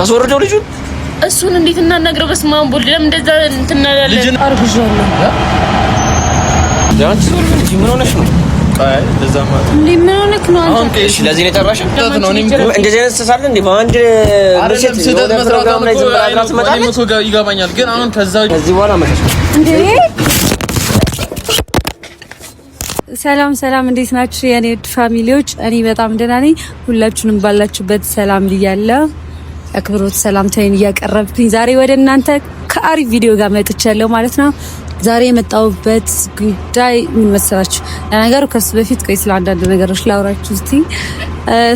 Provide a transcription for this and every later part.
ታስወርደው ልጁን እሱን እንዴት እናናግረው? በስመ አብ ወልድ ለምን እንደዛ እንትናላለን? አርግዣለሁ። ዳንስ ምን ሆነሽ ነው? አይ እንደዛ ማለት ምን ሆነክ ነው አንተ? አሁን እሺ፣ ለዚህ ነው የጠራሽ? እንደዚህ አይነት ተሳለ እንዴ? በአንድ ምሽት ስህተት መስራታም ላይ ይገባኛል፣ ግን አሁን ከዚህ በኋላ መጣሽ እንዴ? ሰላም ሰላም፣ እንዴት ናችሁ የኔ ፋሚሊዎች? እኔ በጣም ደህና ነኝ። ሁላችሁንም ባላችሁበት ሰላም ልያለሁ። አክብሮት ሰላምታዬን እያቀረብኩኝ ዛሬ ወደ እናንተ ከአሪፍ ቪዲዮ ጋር መጥቻለሁ ማለት ነው። ዛሬ የመጣሁበት ጉዳይ ምን መሰላችሁ? ለነገሩ ከሱ በፊት ቆይ ስለ አንዳንድ ነገሮች ላውራችሁ እስቲ።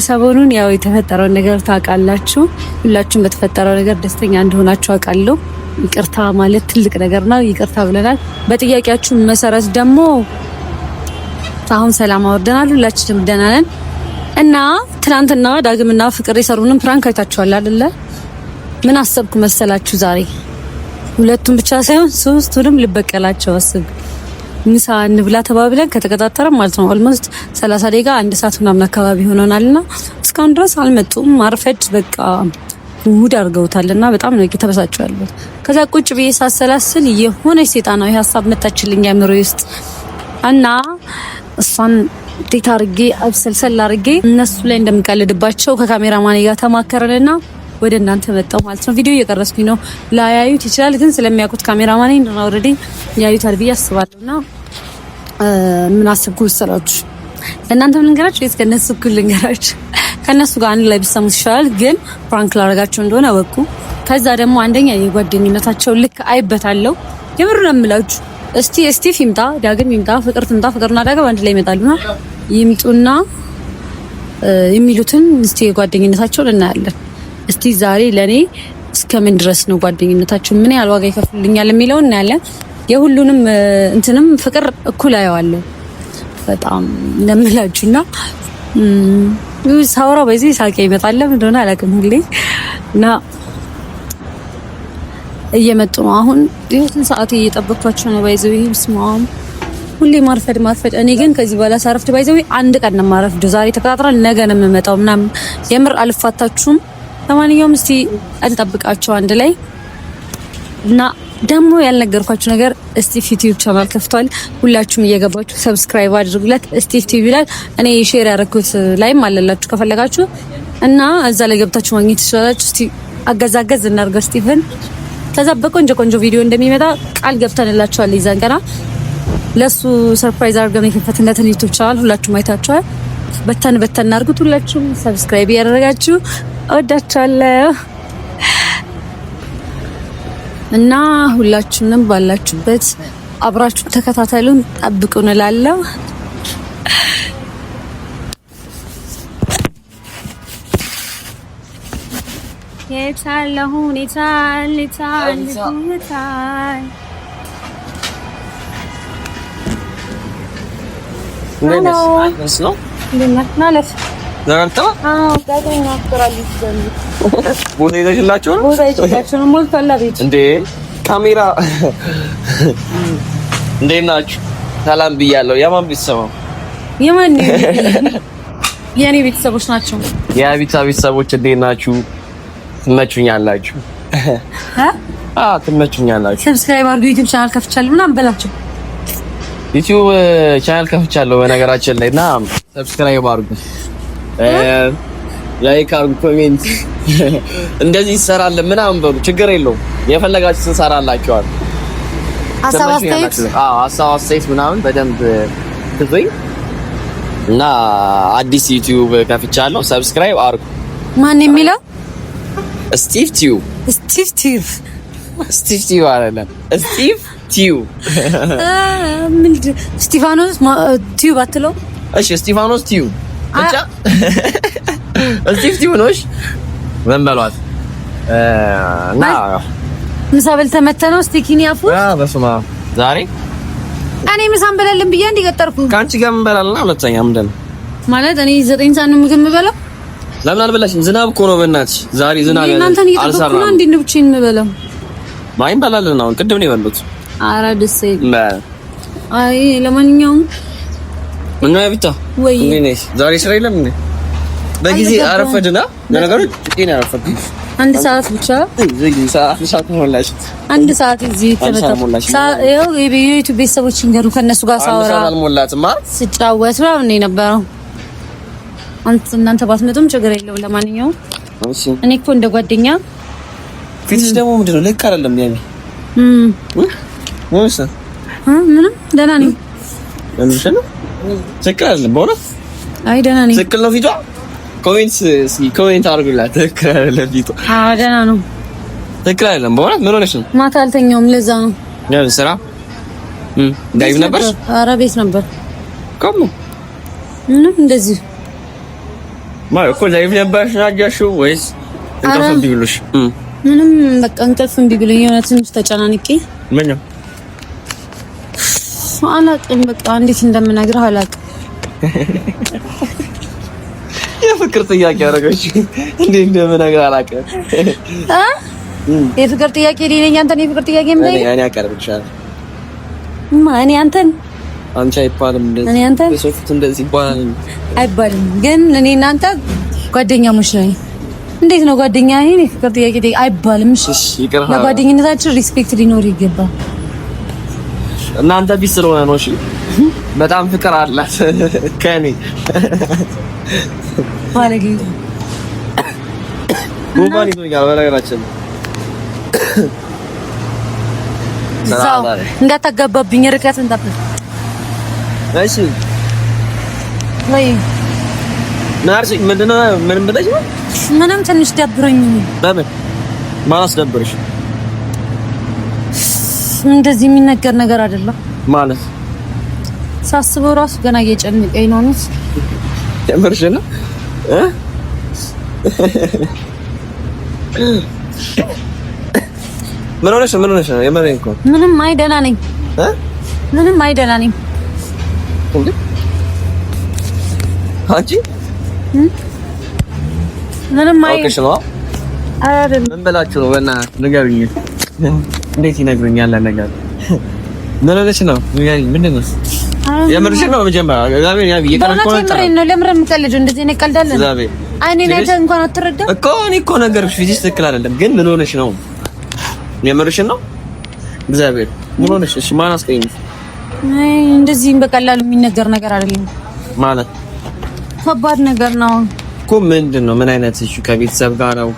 ሰሞኑን ያው የተፈጠረውን ነገር ታውቃላችሁ። ሁላችሁም በተፈጠረው ነገር ደስተኛ እንደሆናችሁ አውቃለሁ። ይቅርታ ማለት ትልቅ ነገር ነው። ይቅርታ ብለናል። በጥያቄያችሁ መሰረት ደግሞ አሁን ሰላም አወርደናል። ሁላችንም ደህና ነን እና ትናንትና ዳግምና ፍቅር የሰሩንን ፕራንክ አይታችኋል አይደለ? ምን አሰብኩ መሰላችሁ? ዛሬ ሁለቱም ብቻ ሳይሆን ሶስቱንም ልበቀላቸው አስብ። ምሳ እንብላ ተባብለን ከተቀጣጠረም ማለት ነው ኦልሞስት 30 ደቂቃ አንድ ሰዓት ምናምን አካባቢ ሆኖናልና እስካሁን ድረስ አልመጡም። ማርፈድ በቃ ሙድ አድርገውታልና በጣም ነው የተበሳጨው ያሉት። ከዛ ቁጭ ብዬ ሳሰላስል የሆነች ሴጣናዊ ሀሳብ መጣችልኝ አእምሮዬ ውስጥ እና እሷን ዴታ አርጌ አብሰልሰል አርጌ እነሱ ላይ እንደምቀልድባቸው ከካሜራማን ጋር ተማከረንና ወደ እናንተ መጣው ማለት ነው። ቪዲዮ እየቀረስኩኝ ነው። ላያዩት ይችላል፣ ግን ስለሚያውቁት ካሜራማን እንደና ኦሬዲ ያዩታል ብዬ አስባለሁና ምን አሰብኩ መሰላችሁ? ለእናንተ ምን ልንገራችሁ ወይስ ከነሱ እኩል ልንገራችሁ? ከነሱ ጋር አንድ ላይ ቢሰሙት ይሻላል፣ ግን ፕራንክ ላደርጋቸው እንደሆነ አወቁ። ከዛ ደግሞ አንደኛ የጓደኝነታቸው ልክ አይበታለሁ። የምር ነው የምላችሁ። እስቲ ስቲቭ ይምጣ፣ ዳግም ይምጣ፣ ፍቅር ትምጣ፣ ፍቅርና ዳግም አንድ ላይ ይመጣሉና ይምጡና የሚሉትን እስቲ የጓደኝነታቸውን እናያለን። እስቲ ዛሬ ለኔ እስከምን ድረስ ነው ጓደኝነታቸው፣ ምን ያህል ዋጋ ይከፍሉልኛል የሚለው እናያለን። የሁሉንም እንትንም ፍቅር እኩል አየዋለሁ በጣም ለምላችሁና ሳውራ በዚህ ሳቄ ይመጣል። ለምን እንደሆነ አላውቅም ሁሌ እና እየመጡ ነው። አሁን ይሄን ሰዓት እየጠበቅኳቸው ነው። ባይዘው ይሄም ስማም ሁሌ ማርፈድ። እኔ ግን ከዚህ በኋላ ሳረፍድ ባይዘው አንድ ቀን ነው ማረፍድ። ዛሬ ተከታትራል፣ ነገ ነው የምመጣው ምናምን። የምር አልፋታችሁም። ለማንኛውም እስቲ እንጠብቃቸው አንድ ላይ እና ደግሞ ያልነገርኳችሁ ነገር ስቲቭ ዩቲዩብ ቻናል ከፍቷል። ሁላችሁም እየገባችሁ ሰብስክራይብ አድርጉለት። ስቲቭ ቲቪ ላይ እኔ ሼር ያደረኩት ላይም አለላችሁ ከፈለጋችሁ እና እዛ ላይ ገብታችሁ ማግኘት ትችላላችሁ። እስቲ አገዛገዝ እናርገው ስቲቭን። ከዛ በቆንጆ ቪዲዮ እንደሚመጣ ቃል ገብተንላችኋል። ይዘን ገና ለሱ ሰርፕራይዝ አድርገን የከፈትነትን ዩቲዩብ ቻናል ሁላችሁም አይታችኋል። በተን አድርጉት። ሁላችሁም ሰብስክራይብ ያደረጋችሁ እወዳችኋለሁ እና ሁላችሁንም ባላችሁበት አብራችሁ ተከታተሉን፣ ጠብቁን እላለሁ። የታለሁን የታል ካሜራ እንዴት ናችሁ? ሰላም ብያለሁ። የማን ቤተሰብ ነው? የኔ ቤተሰቦች ናቸው። የአቢታ ቤተሰቦች እንዴት ናችሁ? ትመቹኛላችሁ? ትመቹኛላችሁ። ሰብስክራይብ አድርጉ። ዩቲዩብ ቻናል ከፍቻለሁ ምናምን በላቸው። ዩቲዩብ ቻናል ከፍቻለሁ በነገራችን ላይ እና ሰብስክራይብ አድርጉ፣ ላይክ አድርጉ፣ ኮሜንት እንደዚህ ይሰራል ምናምን በሉ፣ ችግር የለውም። የፈለጋችሁ ትሰራላችኋል። ሀሳብ አስተያየት ምናምን በደንብ ትዘይ እና አዲስ ዩቲዩብ ከፍቻለሁ። ሰብስክራይብ አድርጉ። ማን የሚለው? ስቲቭ ቲዩብ አይደለም፣ ስቲቭ ቲዩብ። ስቲፋኖስ ቲዩብ አትለው? እሺ ስቲፋኖስ ቲዩብ ብቻ ስቲቭ ቲዩብ ነው። እሺ ምን በሏት እና ምሳ በልተህ መተህ ነው ስቲኪኒ አፉ? በስመ አብ ዛሬ እኔ ምሳ እንበላለን ብዬ እንዲቀጠርኩ ከአንቺ ጋር እንበላለን። ሁለተኛ ምንድን ነው ማለት እኔ 9 ሰዓት ነው ምግብ የምበላው። ለምን አልበላሽም? ዝናብ እኮ ነው በእናትሽ ዛሬ ዝናብ ያለ እናንተን እየጠበቅኩ ነው። እንዴት ነው ብቻዬን የምበላው? ማይ እንበላለን። አሁን ቅድም ነው የበሉት። ኧረ ደስ ይላል። አይ ለማንኛውም ምን ያብታ ወይ ዛሬ ስራ የለም እንዴ? በጊዜ አረፈድና ለነገሩ ጥቂት ነው ያረፈድኩት። አንድ ሰዓት ብቻ ሰዓት ሞላሽ። አንድ ሰዓት እዚህ ይኸው የዩቲዩብ ቤተሰቦች እንገሩ ከነሱ ጋር ሳወራ ስጫወት ነው የነበረው። እናንተ ባትመጡም ችግር የለውም። ለማንኛውም እኔ እኮ እንደ ጓደኛ ፊትሽ ደግሞ ምንድን ነው? ልክ አይደለም ያሚ ምንም ደህና ነኝ። እንዴ ነው ትክክል አይደለም በእውነት? አይ ደህና ነኝ። ትክክል ነው ፊቷ። ኮሜንት አድርጉላት። ትክክል አይደለም ፊቷ። አዎ ደህና ነው። ትክክል አይደለም በእውነት። ምን ሆነሽ ነው? ማታ አልተኛውም ለዛ ነው። ያው ስራ ዳይቭ ነበር? ኧረ ቤት ነበር። ቆም ምንም እንደዚህ ማይ እኮ ዳይቭ ነበር ያጃሽው ወይስ እንቅልፍ እምቢ ብሎሽ? ምንም በቃ እንቅልፍ እምቢ ብሎኝ የሆነ ትንሽ ተጨናንቄ ምን ነው አላውቅም። በቃ እንዴት እንደምነግርህ አላውቅም። የፍቅር ጥያቄ አደረገች። እንዴት እንደምነግርህ አላውቅም። የፍቅር ጥያቄ ሊለኝ አንተን የፍቅር ጥያቄ ምን ላይ እኔ አቀርብልሻለሁ። እኔ አንተን አንቺ አይባልም እንደዚህ። እኔ አንተን የሶፍት እንደዚህ ይባላል አይባልም። ግን እኔ እናንተ ጓደኛሞች ነን። እንዴት ነው ጓደኛ? ይሄን የፍቅር ጥያቄ አይባልም። እሺ ይቅርታ። ለጓደኝነታችን ሪስፔክት ሊኖር ይገባል። እናንተ ቢስ ስለሆነ ነው። እሺ በጣም ፍቅር አላት ከኔ ባለጌ ጉባኒ ነው ያለው ነገራችን። እንዳታጋባብኝ ርቀት እንጠብቅ። እሺ ወይ ናርሲ ምንድነው? ምንም ብለሽ ነው? ምንም ትንሽ ደብሮኝ ነው። በምን ማላስ ደብርሽ? እንደዚህ የሚነገር ነገር አይደለም ማለት ሳስበው ራሱ ገና እየጨነቀኝ ነው። ነው የምርሽ ነው? ምን ሆነሽ ነው? የምሬን እኮ ምንም አይደና ነኝ። ምንም አይደና ነኝ። እንዴ አንቺ ምንም አይ ኦኬ ነው አይደል? ምን በላችሁ ነው? በእናትህ ንገሩኝ። እንዴት ይነግሩኛል? ነገር ምን ሆነሽ ነው? ንገሪኝ። ምንድን ነው? የምርሽ ነው? መጀመሪያ እግዚአብሔር ያብ እየቀረልኩ ነው። ለምን የምቀልደው? እንደዚህ ነው ቀልዳለን። አይኔ ነህ እንኳን አትረዳም እኮ። እኔ እኮ ነገርሽ ፊዚክስ ትክክል አይደለም። ግን ምን ሆነሽ ነው? የምርሽ ነው? እግዚአብሔር ምን ሆነሽ? እሺ ማን አስቀይምሽ? አይ እንደዚህ በቀላሉ የሚነገር ነገር አይደለም ማለት ከባድ ነገር ነው እኮ። ምንድን ነው? ምን አይነት እሺ? ከቤተሰብ ጋር ነው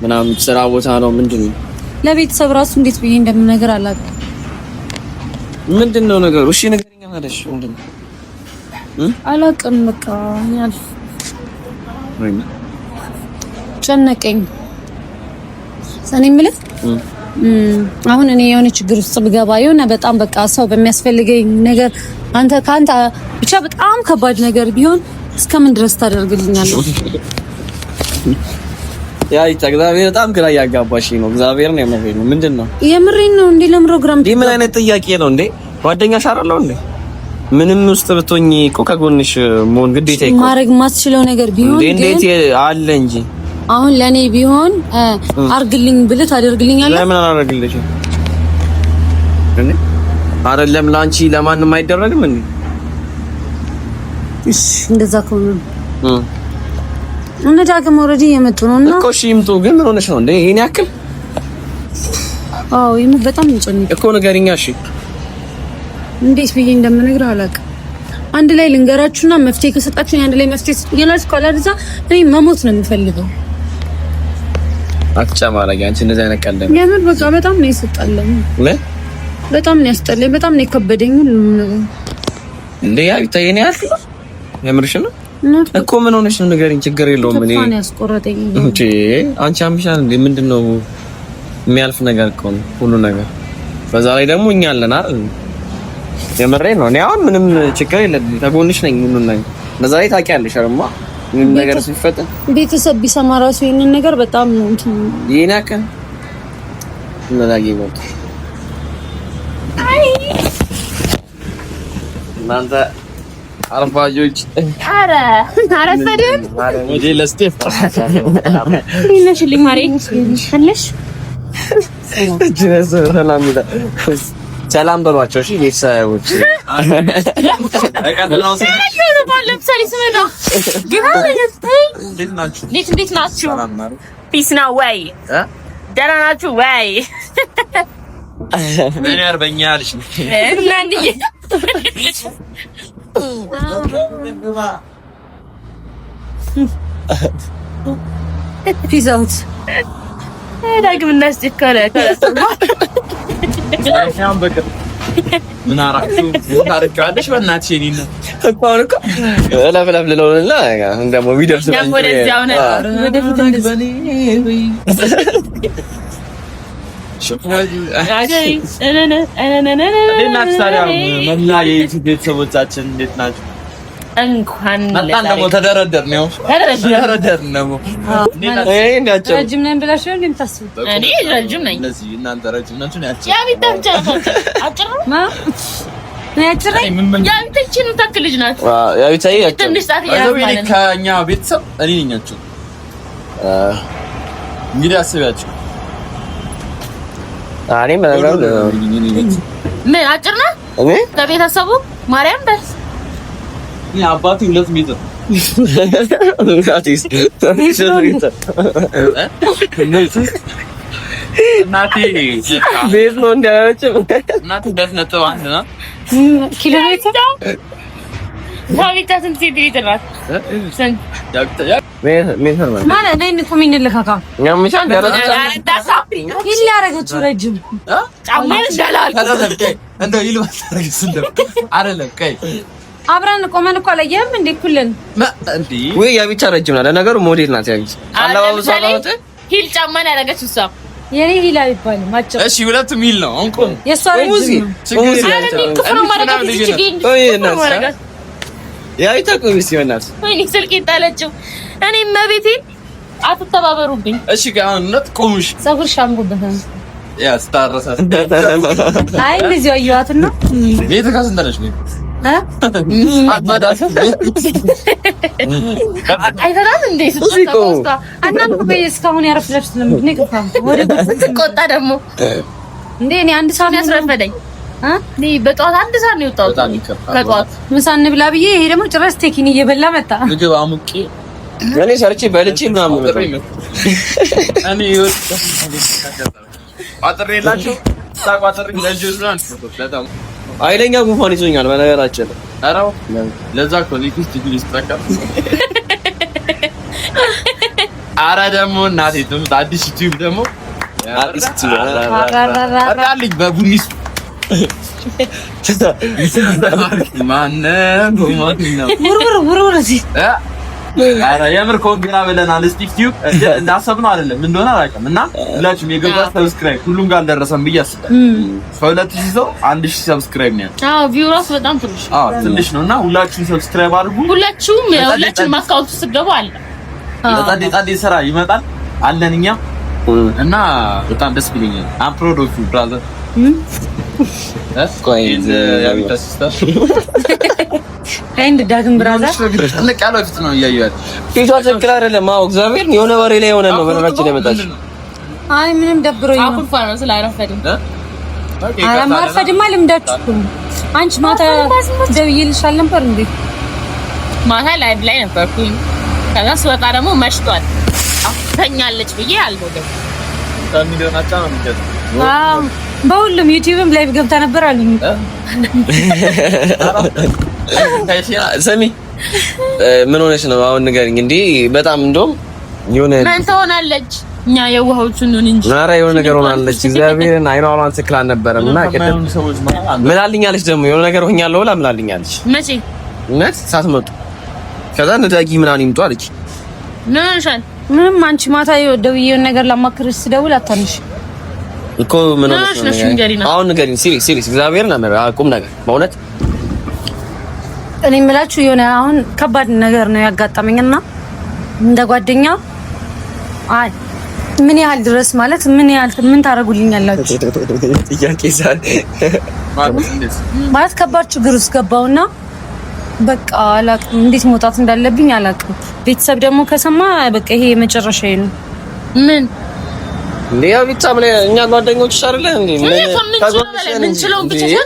ምናምን? ስራ ቦታ ነው? ምንድን ነው? ለቤተሰብ ራሱ እንዴት ብዬ እንደምነገር አላውቅም። ምንድን ነው ነገሩ? እሺ ንገሪኝ አለሽ። ምንድን ነው? አላውቅም። በቃ ያልፍ ጨነቀኝ። ሰኔ የምልህ አሁን እኔ የሆነ ችግር ውስጥ ብገባ የሆነ በጣም በቃ ሰው በሚያስፈልገኝ ነገር ከአንተ ብቻ በጣም ከባድ ነገር ቢሆን እስከምን ድረስ ታደርግልኛለህ? ያ እግዚአብሔር በጣም ግራ ያጋባሽኝ ነው። እግዚአብሔር ነው የምሬን ነው። ምንድን ነው? የምሬን ነው። እንዴ ለምሮግራም ምን አይነት ጥያቄ ነው እንዴ? ጓደኛሽ አይደለሁ እንዴ? ምንም ውስጥ ብትሆኚ እኮ ከጎንሽ መሆን ግዴታ እኮ ማድረግ ማስችለው ነገር ቢሆን እንዴት አለ እንጂ አሁን ለኔ ቢሆን አርግልኝ ብለህ ታደርግልኛለህ? ለምን አላደርግልሽም? እኔ አይደለም ላንቺ ለማንም አይደረግም እንዴ? እሺ እንደዛ ከሆነ እነ ዳግም ኦልሬዲ የመጡ ነውና እኮ እሺ ይምጡ። ግን ምን ሆነሽ ነው እንዴ? ይሄን ያክል አዎ በጣም እንጨነቅ እኮ ንገሪኛ። እሺ እንዴት ብዬ እንደምነግርህ አላውቅም። አንድ ላይ ልንገራችሁና መፍትሄ ከሰጣችሁኝ አንድ ላይ መፍትሄ ይላልስ ካላዛ እኔ መሞት ነው የምፈልገው። አትጨማለቂ አንቺ እንደዛ አይነት ቀልድ ነው። የምር በቃ በጣም ነው ያስጠላኝ። በጣም ነው ያስጠላኝ። በጣም ነው የከበደኝ ሁሉ ነገር እንዴ። ያ ይታየኝ ያልኩ የምርሽ ነው እኮ። ምን ሆነሽ ነው ንገሪኝ። ችግር የለውም። እኔ ታፋን ያስቆረጠኝ እንዴ አንቺ አምሻል እንዴ? ምንድነው የሚያልፍ ነገር እኮ ነው ሁሉ ነገር። በዛ ላይ ደግሞ እኛ አለን አይደል? የምሬን ነው። እኔ አሁን ምንም ችግር የለም ከጎንሽ ነኝ። ምንም ነገር በዛ ላይ ታውቂያለሽ አይደል? ምንም ነገር ሲፈጠር ቤተሰብ ቢሰማ ራሱ ይሄንን ነገር በጣም ነው እንትን ይናከ ለላጊ ወጥ እናንተ አርፋጆች አረፈደን ወደ ለስቴፍ ይነሽልኝ ማሬ አለሽ ሰላም በሏቸው። እሺ ቤተሰቦች እንዴት ናችሁ? ፒስ ነው ወይ? ደህና ናችሁ ወይ? እኔ አርበኛ አልሽ ፒስ አውት ዳግም እናስጨከለ ምን አራችሁ ታርቃለሽ? በእናትሽ እኔና እኮ ለፍለፍ ልለውና እንደሞ ቢደርስ ወደዚያው ነው ወደፊት ቤተሰቦቻችን እንዴት ናቸው? እንኳን በጣም ደግሞ ተደረደር ነው ነው ረጅም ነኝ ብላሽ ነው እንደምታስቡ? እኔ ረጅም ነኝ። እነዚህ እናንተ ረጅም ናችሁ ነው ያቺ ያ ቢታምጫ አጭር ነው ያጭር ያ ቢታችን ታክል ልጅ ናት። ያ ቢታይ ያጭር ትንሽ ሰዓት ያማለ ከኛ ቤተሰብ እኔ ነኛችሁ እንግዲህ አስቢያችሁ አሬ መናገር ምን አጭር ነው እኔ ከቤተሰቡ ማርያም በስ ያ አባቴ 2 ሜትር እናቴ ቤት ነው እንዳያችም እናቴ 2.1 ነው ኪሎ ሜትር ታዊታትን ሲድሪት ናት ሜትር ማለት ነኝ እኮ ምን ልካካ ያምሻ ይላረጋችሁ ረጅም ጫማ እንዳላል እንደው ይልባስ ታረግስ እንደው አይደለም ከይ አብረን ቆመን እኮ አላየህም እንዴ? ኩልን እንዴ ወይ ያ ብቻ ረጅም ናት። ለነገሩ ሞዴል ናት። ያንቺ አላባበሷ አላወጣ ሂል ጫማ ነው ያደረገችው እሷ። የኔ ሂል አይባልም ማጭ እሺ፣ ሁለቱም ሂል ነው። አንቆ የሷ ረጅም ያ ይታቆም ሲሆናስ ወይኔ ስልክ ይጣለችው። እኔ መቤቴን አትተባበሩብኝ። እሺ ጋር ነት ቆምሽ ፀጉር ሻምጉበት ያ ስታረሳት አይ እንደዚህ አየዋትና ቤት ካስንተነሽ ነው አይተናል እንዴ ስትቆጣ አንዳንድ እስካሁን ያረፍለሽ ለምን ይቀፋም ወደ ቆጣ ደግሞ እንዴ እኔ አንድ ሰዓት ያስረፈደኝ እኔ በጠዋት አንድ ሰዓት ነው የወጣሁት ከጠዋት ምሳ እንብላ ብዬ ይሄ ደግሞ ጭራሽ ቴኪን እየበላ መጣ ምግብ አሙቂ እኔ ሰርቼ በልቼ ምናምን እኔ አጥሬላችሁ ታቋጥሬ ለልጆች ነው አንተ አይለኛ ጉንፋን ይዞኛል በነገራችን አራው ለዛ እኮ ሊክስት ጁሊስ ተቀር አራ ደግሞ እናቴ ትምጣ አዲስ ዩቲዩብ ደግሞ አዲስ ዩቲዩብ አራልኝ በቡኒስ ማነው ውርውር እዚህ አራ የምር ኮንግራ ብለናል። ዩቲዩብ እንዳሰብነው አይደለም እንደሆነ አላውቅም እና ሁላችሁም የገባ ሰብስክራይብ ሁሉም ጋር አልደረሰም ብዬ አስባለሁ። ከ2000 ሰው 1000 ሰብስክራይብ ነው። አዎ ቪውራስ በጣም ትንሽ ትንሽ ነውና ሁላችሁም ሰብስክራይብ አድርጉ። ሁላችሁም አካውንት ውስጥ ገቡ አለ ጣዴ ስራ ይመጣል አለን እኛ እና በጣም ደስ ብሎኛል። አም ፕራውድ ኦፍ ዩ ብራዘር ቆይዝ ያቢታ ሲስተር አንድ ዳግም ብራዘር ለቃለው ፊት ነው ያያያል ፊቷ ትክክል አይደለም። አዎ እግዚአብሔር የሆነ ወሬ ላይ ሆነ ነው በነገራችን ላይ መጣች። አይ ምንም ደብሮኝ ነው አኩርፋ ነው ስላረፈድም ማርፈድማ ልምዳችሁ። አንቺ ማታ ደውዬልሻል ነበር እንዴ? ማታ ላይ ነበርኩኝ። ከዛ ስወጣ ደግሞ መሽቷል። ተኛለች ብዬ አልወደም ታሚዶናቻ ነው የሚገጥ ዋው በሁሉም ዩቲዩብም ላይቭ ገብታ ነበር አሉኝ። ሰሚ ምን ሆነሽ ነው አሁን ንገሪኝ። እንዴ በጣም እንደውም የሆነ ምን ትሆናለች? እኛ የዋሆቹን ነው እንጂ ኧረ የሆነ ነገር ሆናለች። እግዚአብሔርን አይኗን ስክላ ነበረም እና ቀደም ምላልኛለች ደግሞ የሆነ ነገር ሆኛለሁ ብላ ምላልኛለች። መቼ እውነት ሳትመጡ ከዛ ነዳጊ ምናምን ይምጡ አለች። ምን ሆነሻል? ምንም አንቺ ማታ ደውዬውን ነገር ላማክርሽ ስደውል አታንሽ እኮ ምን ሆነሽ ነው? አሁን ንገሪኝ። ሲሪየስ እግዚአብሔርን ቁም ነገር በእውነት እኔ የምላችሁ የሆነ አሁን ከባድ ነገር ነው ያጋጠመኝና እንደ ጓደኛ አይ ምን ያህል ድረስ ማለት ምን ታረጉልኛላችሁ? ጥያቄ ዛሬ ማለት ከባድ ችግር ውስጥ ገባውና በቃ አላውቅም እንዴት መውጣት እንዳለብኝ አላውቅም። ቤተሰብ ደግሞ ከሰማ በቃ ይሄ የመጨረሻዬ ነው። ምን ሊያ ብቻ ምን እኛ ጓደኞች አይደለን እንዴ?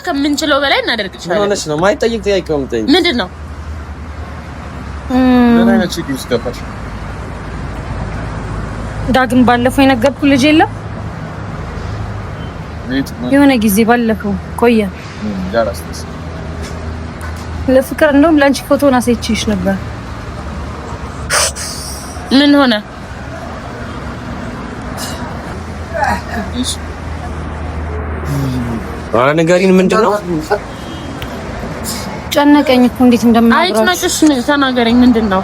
ከምንችለው በላይ እናደርግልሻለን። ሆነሽ ነው ማይጠይቅ ጥያቄ ነው የምጠይቅ። ምንድነው? ምን አይነት ችግር ውስጥ ገባሽ? ዳግም ባለፈው የነገርኩ ልጅ የለም የሆነ ጊዜ ባለፈው ቆየ ለፍቅር እንደውም ላንቺ ፎቶን አሳይቼሽ ነበር። ምን ሆነ? አረ ንገሪን፣ ምንድነው? ጨነቀኝ እኮ እንዴት እንደምናገር። አይጭናጭሽ፣ ተናገረኝ። ምንድነው?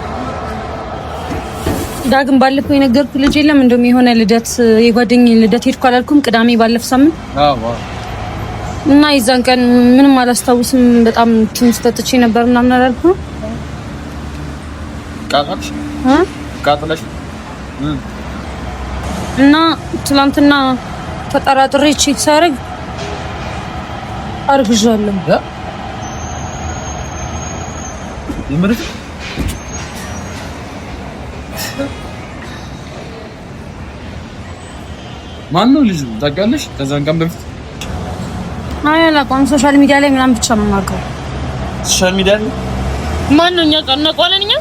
ዳግም ባለፈው የነገርኩ ልጅ የለም እንደውም የሆነ ልደት የጓደኛዬ ልደት ሄድኩ አላልኩም? ቅዳሜ ባለፈው ሳምንት። እና የዛን ቀን ምንም አላስታውስም። በጣም ትንሽ ጠጥቼ ነበር ምናምን አላልኩም? ቃጥለሽ እና ትላንትና ተጠራጥሬ ቼክ ሳደርግ አርግዣለሁ። ማን ነው ልጁ? ታውቂያለሽ? ከዛን ቀን በፊት አላውቀውም። ሶሻል ሚዲያ ላይ ምናምን ብቻ ነው የማውቀው። ሶሻል ሚዲያ ላይ ማን ነው? እኛ ቀናቋለን። እኛ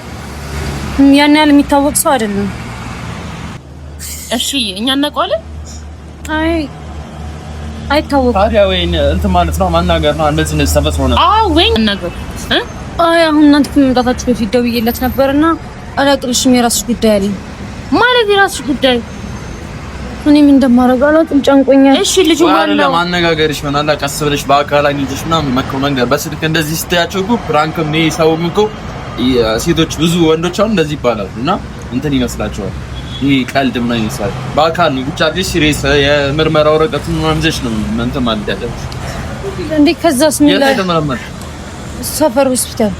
ያን ያህል የሚታወቅ ሰው አይደለም። እሺ እኛ እናውቀዋለን። አይታወቅም። ታዲያ ወይ እንትን ማለት ነው ማናገር ነው። እንደዚህ ነው ሰፈት ሆነ። ወይ እናገር አሁን እናንተ ከመምጣታችሁ በፊት ደውዬለት ነበርና አላቅልሽም። የራስሽ ጉዳይ አለኝ ማለት የራስሽ ጉዳይ እኔም እንደማደርግ አላውቅም። ጨንቆኛል። እሺ ልጁ ማን ነው? ለማነጋገርሽ ምናምን ቀስ ብለሽ በአካል አግኝተሽ ምናምን መከው መንገር በስልክ እንደዚህ ስትያቸው እኮ ፕራንክም ነው ሰውም እኮ ሴቶች ብዙ ወንዶች አሁን እንደዚህ ይባላሉ እና እንትን ይመስላቸዋል። ይሄ ቀልድ ምን ይመስላል? በአካል ነው ብቻ ልጅ ሲሪየስ የምርመራ ወረቀቱን ማምዘሽ ነው እንትን ማለት ያለብሽ እንዴ። ከዛስ ምን ላይ ተመረመረ? ሰፈር ሆስፒታል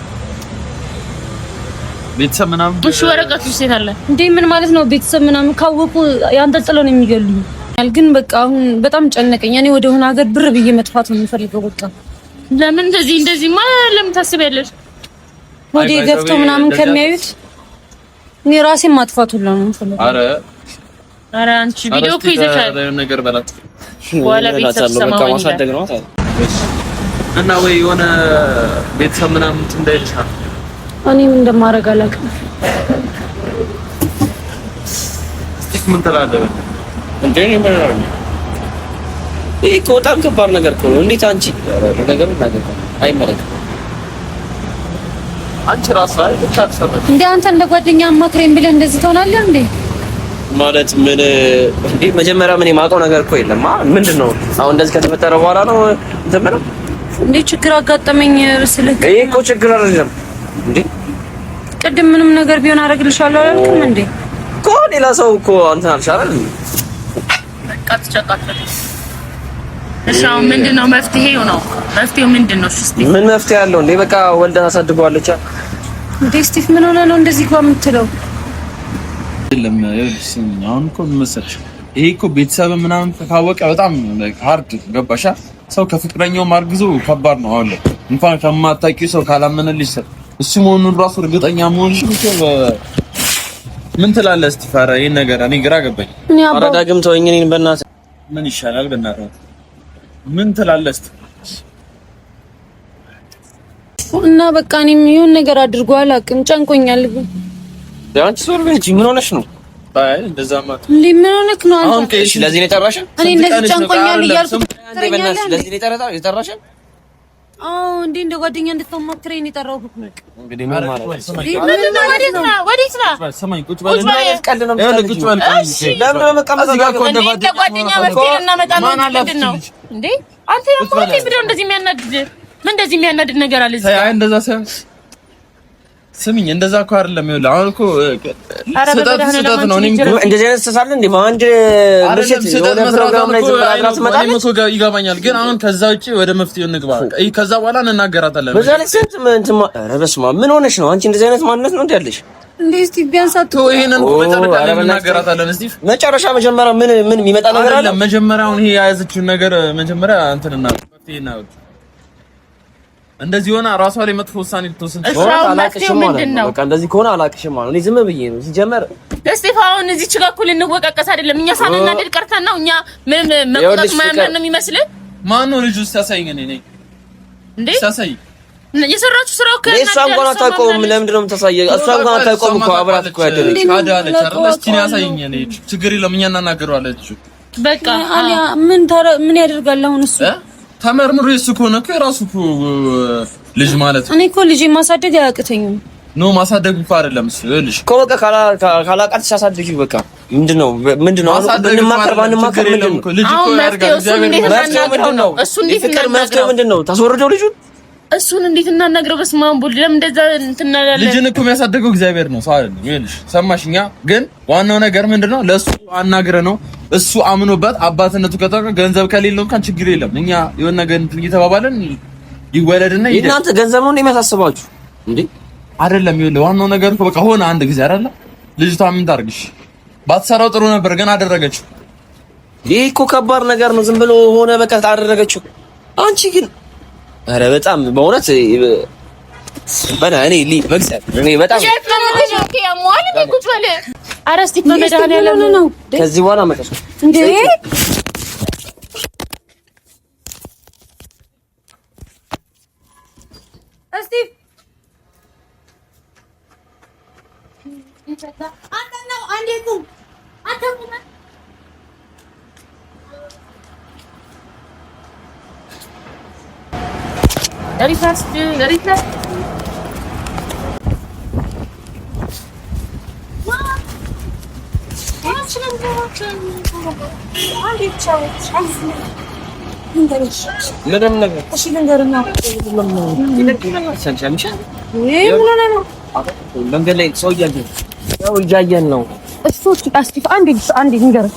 ቤተሰብ ምናምን እሺ ወረቀቱ ሴት አለ እንዴ? ምን ማለት ነው? ቤተሰብ ምናምን ካወቁ ያንጠልጥለው ነው የሚገሉኝ። ግን በቃ አሁን በጣም ጨነቀኝ። እኔ ወደ ሆነ ሀገር ብር ብዬ መጥፋት ነው የምፈልገው። በቃ ለምን እንደዚህ ለምን ታስቢያለሽ? ወደ ገፍቶ ምናምን ከሚያዩት እኔ ራሴን ማጥፋት ሁሉ ነው የምፈልገው። አረ አንቺ ቪዲዮ እኮ ይዘሻል ነገር በላት ወላ ቤተሰብ ሰማው ማሳደግ ነው እና ወይ የሆነ ቤተሰብ ምናምን እንዳይልሻል እኔ ምን እንደማደርግ አላውቅም። እስቲ ምን ተላደበ እንዴ? ይሄ እኮ በጣም ከባድ ነገር እኮ ነው። እንዴት አንቺ ነገሩ ነገር አይመለከትም። አንቺ ራስህ አይተካሰበ እንዴ? አንተ እንደ ጓደኛ አማክረኝ ብለህ እንደዚህ ትሆናለህ እንዴ? ማለት ምን እንዴ? መጀመሪያ ምን የማውቀው ነገር እኮ የለም። ምንድነው አሁን እንደዚህ ከተፈጠረ በኋላ ነው እንትን እንዴ? ችግር አጋጠመኝ ስልክ ይሄ እኮ ችግር አይደለም እንዴ? ቅድም ምንም ነገር ቢሆን አደርግልሻለሁ አላልኩም እንዴ? እኮ ሌላ ሰው እኮ አንተ አልሻለል በቃ ተጨቃጨቅ። እሺ አሁን ምንድነው መፍትሄው ነው? መፍትሄው ምንድነው? እስቲ ምን መፍትሄ ያለው እንዴ? በቃ ወልደን አሳድገዋለች እንዴ? ስቲፍ ምን ሆነ ነው እንደዚህ እኮ የምትለው? አይደለም አሁን እኮ መሰለሽ ይሄ እኮ ቤተሰብ ምናምን ካወቀ በጣም ሃርድ ገባሻ? ሰው ከፍቅረኛው ማርግዞ ከባድ ነው። አሁን እንኳን ከማታውቂው ሰው ካላመነልሽ እሱ መሆኑን ራሱ እርግጠኛ መሆንሽ ምን ትላለህ? እስቲ ፋራ ይሄን ነገር እኔ ግራ ገባኝ። ኧረ ዳግም ተወኝ። እኔን በእናትህ ምን ይሻላል? በእናትህ ምን ትላለህ? እስቲ እና በቃ እኔም ይሁን ነገር አድርጎ አላውቅም። ጨንቆኛል። አንቺ ዞር በይ እንጂ ምን ሆነሽ ነው? አይ እንደዛማ ምን ሆነክ ነው አንተ? አሁን ከእሺ ለዚህ ነው የጠራሽ? እኔ እንደዚህ ጨንቆኛል እያልኩ ለዚህ ነው የጠራሽ? አዎ እንዴ እንደ ጓደኛ እንድትማክረኝ ነው የጠራሁት። እንግዲህ ምን ማለት ነው? ወዴት ነው? ሰማኝ ቁጭ በል እና ቀልድ ነው ቁጭ በል። ለምን ነው መቀመጥ? እንደ ጓደኛ መፍትሄ እናመጣ ነው። ምንድን ነው እንዴ? አንተ ነው ቪዲዮ እንደዚህ የሚያናድድ ምን እንደዚህ የሚያናድድ ነገር አለ እዚህ? አይ እንደዛ ሳይሆን ስሚኝ፣ እንደዛ እኮ አይደለም። ይኸውልህ አሁን እኮ ስህተት ነው። እኔም እንደዚህ አይነት ተሳለ እንዴ በአንድ ምሽት የሆነ ፕሮግራም ላይ ዝምብላት ትመጣለች። ይገባኛል፣ ግን አሁን ከዛ ውጪ ወደ መፍትሄው እንግባ። ከዛ በኋላ እንናገራታለን። በዛ ላይ ስንት ኧረ በስመ አብ ምን ሆነሽ ነው አንቺ? እንደዚህ አይነት ማንነት ነው እንዴ ያለሽ? እንዴ እስቲ ቢያንስ ይሄንን መጨረሻ ላይ እንናገራታለን። እስቲ መጨረሻ መጀመሪያ ምን የሚመጣ ነገር አለ? መጀመሪያ አሁን ይሄ የያዘችውን ነገር መጀመሪያ እንትና መፍትሄ እናውቅ። እንደዚህ ሆነ ራሷ ላይ መጥፎ ውሳኔ ልትወስን አላቅሽም ማለት ነው። በቃ እንደዚህ ከሆነ አላቅሽም ማለት ነው። እኔ ዝም ብዬ ነው ሲጀመር። እስጢፋውን እዚህ ችጋኩል እንወቃቀስ አይደለም። እኛ ሳንናደድ ቀርተን ነው። እኛ ምን መቆጣት ማያምር ነው የሚመስልህ? ማን ነው ልጁ? ሲያሳይኝ እኔ ነኝ እንዴ? ሲያሳይ የሰራችሁ ስራው እሷም እንኳን አታውቀውም። ለምንድን ነው የምታሳየው? እሷም እንኳን አታውቀውም እኮ አብራት እኮ ያደረች አለች አይደል? እስኪ ያሳየኝ እኔ ችግር የለም እኛ እናናገረዋለን። በቃ ምን ያደርጋል አሁን እሱ ተመርምሮ እሱ ከሆነ እኮ የራሱ ልጅ ማለት ነው። እኔ እኮ ልጅ ማሳደግ አያቅተኝም። ኖ ማሳደግ እኮ አይደለም እሱ ልጅ እኮ በቃ ካላቃት ሳሳደግ በቃ ምንድነው አሁን ባንማከር ምንድነው ልጅ እኮ ያርጋል። መፍትሄው ምንድነው? ታስወርደው ልጁን እሱን እንዴት እናናግረው? በስመ አብ ወልድ ለምን እንደዛ እንትናላለን? ልጅን እኮ የሚያሳድገው እግዚአብሔር ነው፣ ሰው አይደለም። ይኸውልሽ ሰማሽኛ? ግን ዋናው ነገር ምንድነው? ለሱ አናግረ ነው እሱ አምኖበት አባትነቱ ከተቀ ገንዘብ ከሌለው እንኳን ችግር የለም። እኛ የሆነ ነገር እንትን እየተባባለን ይወለድና ይሄ እናንተ ገንዘብ ነው የሚያሳስባችሁ እንዴ? አይደለም። ይኸውልህ ዋናው ነገር እኮ በቃ ሆነ አንድ ጊዜ አይደለ? ልጅቷ ምን ታርግሽ? ባትሰራው ጥሩ ነበር፣ ግን አደረገችው። ይሄ እኮ ከባድ ነገር ነው። ዝም ብሎ ሆነ በቃ አደረገችው። አንቺ ግን አረ በጣም በእውነት በና እኔ በጣም ከዚህ በኋላ መጣሽ እንዴ? እስቲ አንተ ነው አንዴ ቁም አትቁም ምንም ነገር እሺ ልንገርና መንገድ ላይ ሰው እያየን ነው። አንዴ ልንገርህ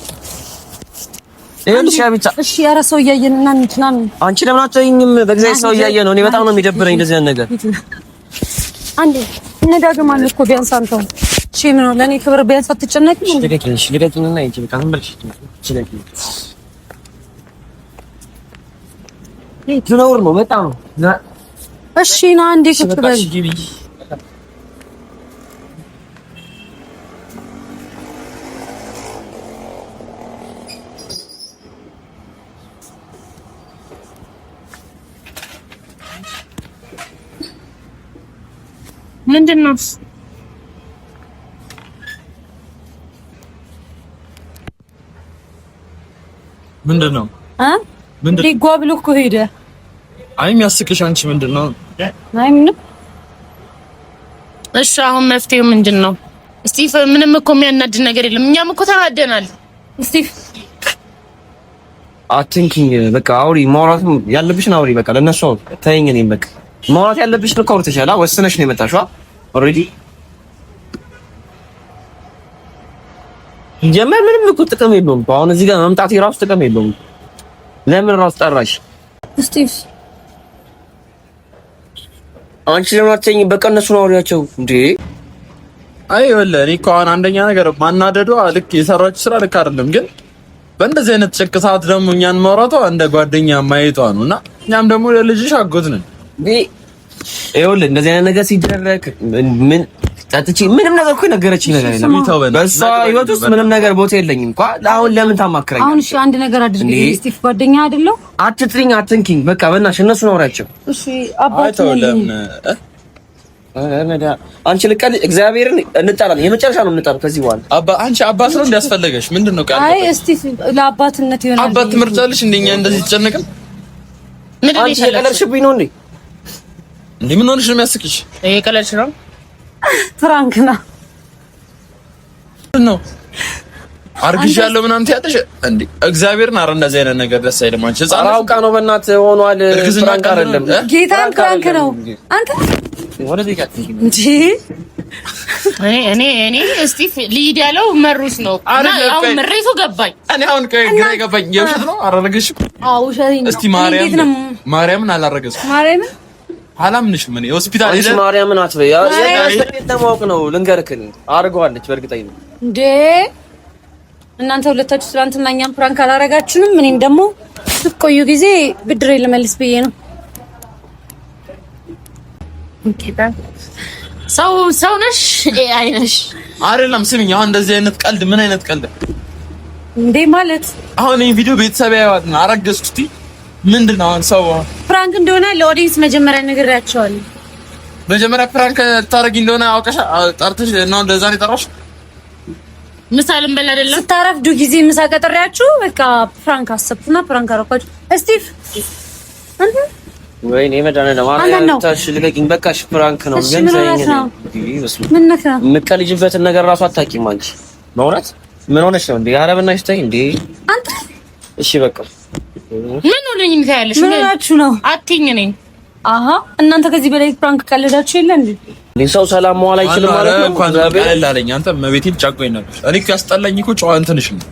እሺ ኧረ ሰው እያየን እና እንትናን አንቺ ለምን አትተይኝም? በእግዚአብሔር ሰው እያየ ነው። እኔ በጣም ነው የሚደብረኝ እንደዚህ አይነት ነገር። አንዴ እንደዳግማለሁ እኮ ቢያንስ አንተው እሺ ምን ነው ለኔ ክብር ቢያንስ አትጨነቅም እንዴ? ልደቱንና ይቺ በቃ እንበልሽ ትኖር ነው በጣም እሺ ና አንዴ ክትበል ምንድነው? ምንድነው? ሊጓ ብሎ እኮ ሄደ። አይ የሚያስቅሽ አንቺ ምንድነው? አይ ምንም። እሺ አሁን መፍትሄው ምንድነው? ስቲቭ ምንም እኮ የሚያናድድ ነገር የለም። እኛም እኮ ተናደናል። ስቲቭ አትንኪኝ በቃ አውሪ። ማውራትም ያለብሽን አውሪ በቃ ለነሱ ተይኝ። እኔም በቃ ማውራት ያለብሽን እኮ አውርተሻል። ወስነሽ ነው የመጣሽው ኦልሬዲ። ጀመር ምንም እኮ ጥቅም የለውም። አሁን እዚህ ጋር መምጣት የራሱ ጥቅም የለውም። ለምን ራስ ጠራሽ? ስቲቭ አንቺ ለምን አትተኝም? በቃ እነሱ ነው አውሪያቸው እንዴ። አይ ወላሂ እኔ እኮ አሁን አንደኛ ነገር ማናደዷ ልክ የሰራችው ስራ ልክ አይደለም፣ ግን በእንደዚህ አይነት ጭቅ ሰዓት ደግሞ እኛን ማውራቷ እንደ ጓደኛ ማየቷ ነውና እኛም ደግሞ ለልጅሽ አጎት ነን። ይኸውልህ እንደዚህ አይነት ነገር ሲደረግ ምን ጠጥቼ ምንም ነገር እኮ ነገረችኝ ነገር የለም። በሷ ህይወት ውስጥ ምንም ነገር ቦታ የለኝም እንኳን አሁን ለምን ታማክረኝ? አሁን እሺ አንድ ነገር አድርግ። ስቲቭ ጓደኛ አይደለው? አትጥሪኝ፣ አትንኪኝ። በቃ በእናትሽ እነሱ ነው አውራቸው። እሺ አባቱ ለምን አንቺ ልቀል እግዚአብሔርን እንጣላለን። የመጨረሻ ነው የምንጣለው ከዚህ በኋላ። አንቺ አባት ነው እንዲያስፈልገሽ ምንድነው ቃል? አይ ስቲቭ ለአባትነት ይሆናል። አባት ትመርጫለሽ እንደኛ እንደዚህ ተጨነቅን? አንቺ የቀለድሽብኝ ነው እንዴ? እንዴ ምን ሆነሽ ነው የሚያስቅሽ? ይሄ ቀለድሽ ነው? ፍራንክ ነው ነው አርግሻለሁ ምናምን ትያለሽ እንዴ? እግዚአብሔርን አረ እንደዚህ አይነት ነገር ደስ አይልም። አንቺ ህፃን አውቃ ነው በእናትህ ሆኗል። ፍራንክ አይደለም ጌታን ፍራንክ ነው። አንተ ወደዚህ ጋር እንጂ እኔ ስቲቭ ሊድ ያለው መሩስ ነው። አሁን ምሬቱ ገባኝ። እኔ አሁን ግራ ገባኝ። የውሸት ነው አላረገሽም? አዎ ውሸት ነው። እስቲ ማርያምን አላረገዝኩም። ማርያምን አላምንሽም። እኔ ሆስፒታል እሺ ማርያምን አትበይ። ያ ለማወቅ ነው ልንገርክ። አድርገዋለች በእርግጠኝነት እንዴ። እናንተ ሁለታችሁ ትናንትና እኛም ፕራንክ አላረጋችሁንም። እኔም ደግሞ ስትቆዩ ጊዜ ብድሬ ልመልስ ብዬ ነው። ሰው ነሽ አይነሽ አይደለም። ስሚኝ አሁን እንደዚህ አይነት ቀልድ ምን አይነት ቀልድ እንዴ ማለት አሁን ይሄ ቪዲዮ ቤተሰብ ያዩዋትና አረገዝኩት ምንድነው ሰው ፕራንክ እንደሆነ ለኦዲየንስ መጀመሪያ ነግሬያቸዋለሁ። መጀመሪያ ፕራንክ ታረጊ እንደሆነ አውቀሽ ጠርተሽ ነው እንደዛ ነው የጠራሽ? ምሳ ልንበላ አይደለም ስታረፍዱ ጊዜ ምሳ ቀጥሬያችሁ በቃ ፕራንክ አሰብኩና ፕራንክ አረኳችሁ። ስቲቭ አንተ ወይኔ መዳነ ለማርያም ታሽልቀኝ በቃሽ። ፕራንክ ነው ግን ዘይኝ ነው ምን ነካ የምትቀልጅበትን ነገር ራሱ አታውቂም አንቺ። በእውነት ምን ሆነሽ ነው እንዴ? ኧረ በእናትሽ ተይ እንዴ አንተ። እሺ በቃ ምን ሆነኝ ታያለሽ? ምን ሆናችሁ ነው አትይኝ ነኝ። አሃ እናንተ ከዚህ በላይ ፕራንክ ቀልዳችሁ የለ እንዴ? ሰው ሰላም መዋል አይችልም ማለት ነው። እንኳን ቀለል አለኝ። አንተ መቤቴን ጫቆኝ ነበር። እኔ እኮ ያስጠላኝ እኮ ጨዋ እንትንሽ ነው።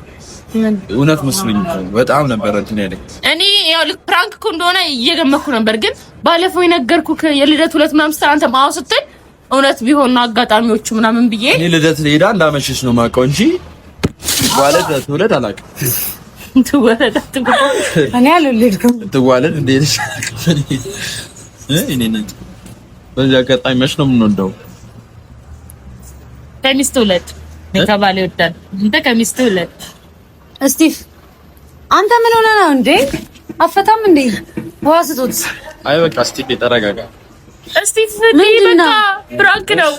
እውነት መስሎኝ በጣም ነበር እንትን ያለኝ። እኔ ያው ልክ ፕራንክ እኮ እንደሆነ እየገመኩ ነበር፣ ግን ባለፈው የነገርኩህ የልደት ሁለት ምናምን ስትል አንተ ማው ስትል እውነት ቢሆን ነው አጋጣሚዎቹ ምናምን ብዬ እኔ ልደት ሄዳ እንዳመሸሽ ነው የማውቀው እንጂ ዋለድ ትውለድ አላውቅም። ትወለድ እኔ አልወለድኩም። ትዋለድ እንዴ ልጅ እኔ ነኝ። በዚህ አጋጣሚ መች ነው የምንወልደው? ከሚስት ውለድ ከባሌ ወዳል እንተ ከሚስት ውለድ። ስቲቭ አንተ ምን ሆነ ነው እንዴ? አፈታም እንዴ? ውሃ ስጡት። አይ በቃ ስቲቭ ተረጋጋ። ስቲቭ በቃ ፕራንክ ነው።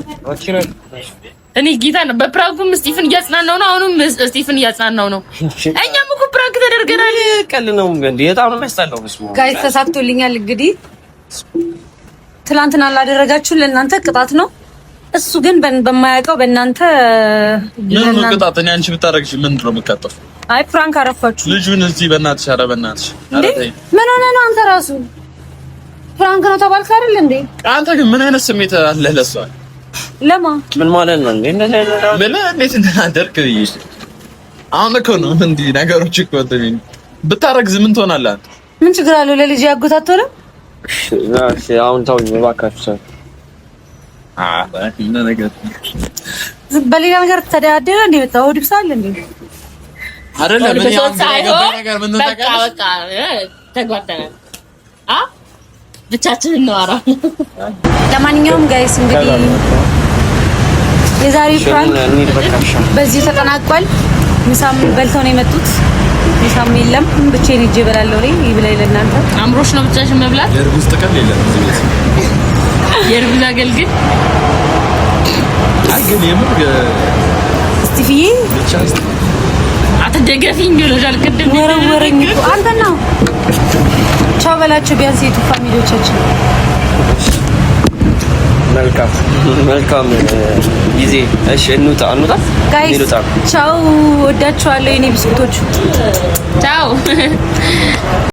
እኔ ጌታ ነው በፕራንኩም ስቲቭን እያጽናናው ነው። አሁንም ስቲቭን እያጽናናው ነው። እኛም እኮ ፕራንክ ተደርገናል። ቀል ነው እንዴ? በጣም ነው የሚያስጠላው። በስሙ ጋይስ ተሳክቶልኛል። እንግዲህ ትላንትና ላደረጋችሁ ለእናንተ ቅጣት ነው። እሱ ግን በማያውቀው በእናንተ ምን ቅጣት? እኔ አንቺ ብታረግሽ ምንድን ነው የምትቀጣው? አይ ፕራንክ አረፋችሁ ልጁን እዚህ በእናትሽ። ኧረ በእናትሽ ምን ሆነ ነው አንተ ራሱ ፕራንክ ነው ተባልክ አይደል እንዴ? አንተ ግን ምን አይነት ስሜት አለ ለሷ? ለማ ምን ማለት ነው እንዴ? እንዴት እንደናደርክ ይይሽ አሁን እኮ ነው እንዴ ነገሮች እኮ እንዴ ብታረግዝ ምን ትሆናለህ? ምን ችግር አለው? ለልጅ ያጎታተለ እሺ አሁን ተውኝ እባካችሁ። እና ነገር በሌላ ነገር ተደያደረ እንዴ? በታው ድብሳል እንዴ? አይደለም ምን ያው ነገር ምን በቃ ተጓተናል። ብቻችንን እናወራ። ለማንኛውም ጋይስ እንግዲህ የዛሬው ፕራንክ በዚህ ተጠናቋል። ምሳም በልተው ነው የመጡት። ምሳም የለም ብቻዬን ሂጅ እበላለሁ። ይብላኝ ለእናንተ አምሮሽ ነው ብቻሽን መብላት። የርጉዝ ጥቅል የለም እዚህ ቤት። የርጉዝ አገልግል አግል የምር እስቲፍዬ ብቻ አትደገፊኝ ይሉሻል። ቅድም ወረወረኝ እኮ አንተ ነው። ቻው በላቸው ቢያንስ የቱ ፋሚሊዎቻችን። መልካም ጊዜ። እሺ እንውጣ ጋይስ ቻው። ወዳችኋለሁ የኔ ብስኩቶች። ቻው